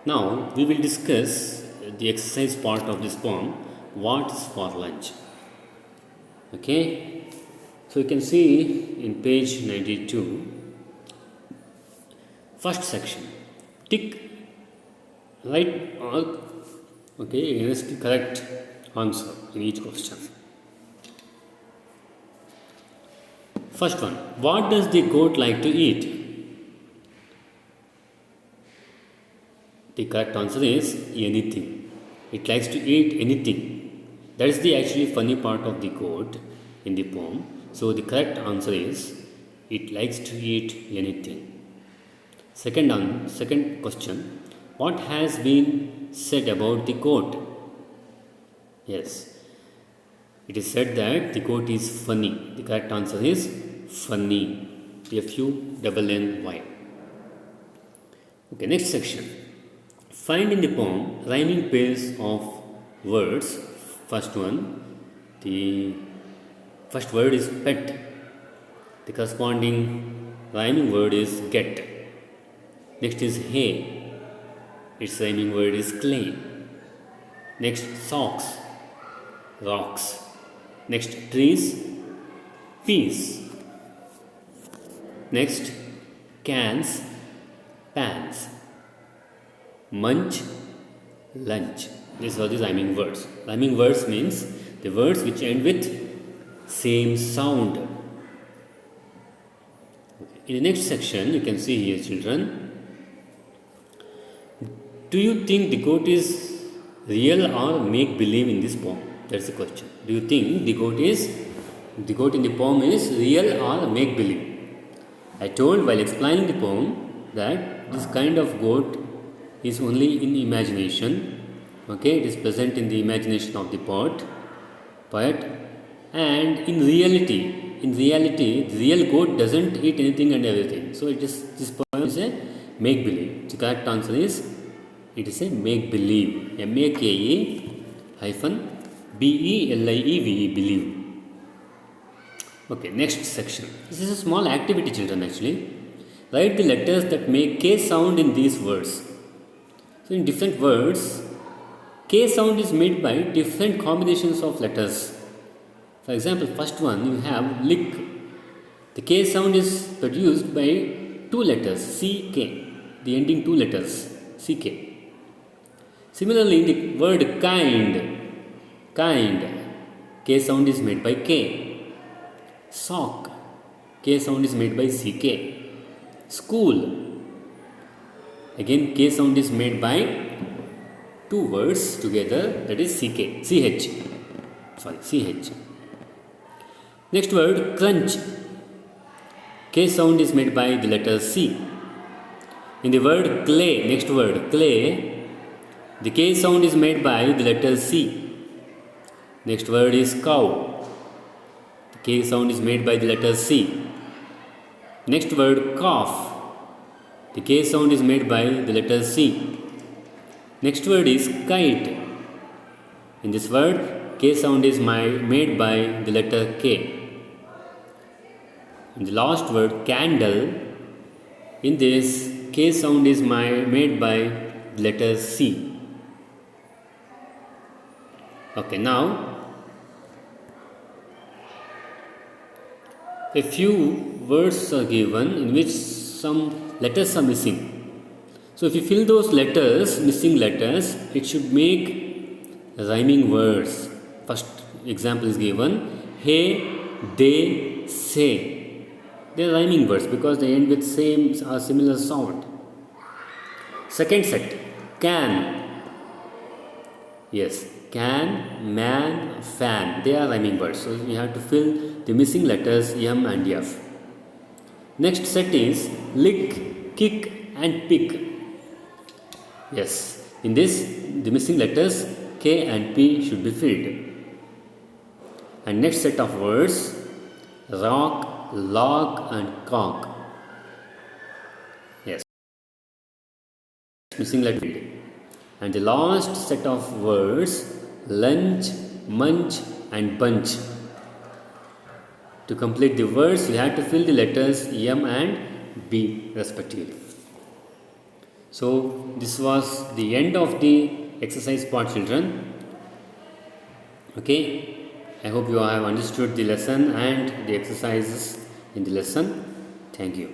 Now we will discuss the exercise part of this poem. What's for lunch? Okay, so you can see in page 92, first section. Tick right all. Okay, against the correct answer in each question. First one. What does the goat like to eat? The correct answer is anything. It likes to eat anything. That is the actually funny part of the goat in the poem. So the correct answer is it likes to eat anything. Second question. What has been said about the goat? Yes, it is said that the goat is funny. The correct answer is funny. Funny. Okay, next section. Find in the poem rhyming pairs of words. First one, the first word is pet. The corresponding rhyming word is get. Next is hay. Its rhyming word is clay. Next, socks, rocks. Next, trees, peas. Next, cans, pans. Munch, lunch. These are the rhyming words. Rhyming words means the words which end with same sound. In the next section, you can see here, children. Do you think the goat is real or make believe in this poem? That's the question. Do you think the goat in the poem is real or make believe? I told while explaining the poem that this kind of goat is only in imagination. Okay, it is present in the imagination of the poet, and in reality, the real goat doesn't eat anything and everything. So this poem is a make believe. The correct answer is it is a make believe. MAKE-BELIEVE believe. Okay, next section. This is a small activity, children. Actually, write the letters that make K sound in these words. So in different words, K sound is made by different combinations of letters. For example, first one you have lick. The K sound is produced by two letters, CK, the ending two letters, CK. Similarly, in the word kind, K sound is made by K. Sock, K sound is made by CK. School, again K sound is made by two words together, that is CH. Next word crunch. K sound is made by the letter C. In the word clay, next word clay, the K sound is made by the letter C. Next word is cow. The K sound is made by the letter C. Next word cough. The K sound is made by the letter C. Next word is kite. In this word, K sound is made by the letter K. In the last word, candle, in this, K sound is made by the letter C. Okay, now a few words are given in which some letters are missing. So if you fill those missing letters, it should make rhyming words. First example is given, hey, they, say. They are rhyming words because they end with same or similar sound. Second set, can. Yes, can, man, fan. They are rhyming words. So we have to fill the missing letters M and F. Next set is lick, kick and pick. Yes, in this the missing letters K and P should be filled. And next set of words, rock, log and cock. Yes, missing letter. And the last set of words, lunch, munch and bunch. To complete the words, you have to fill the letters M and B respectively. So this was the end of the exercise part, children. Okay, I hope you have understood the lesson and the exercises in the lesson. Thank you.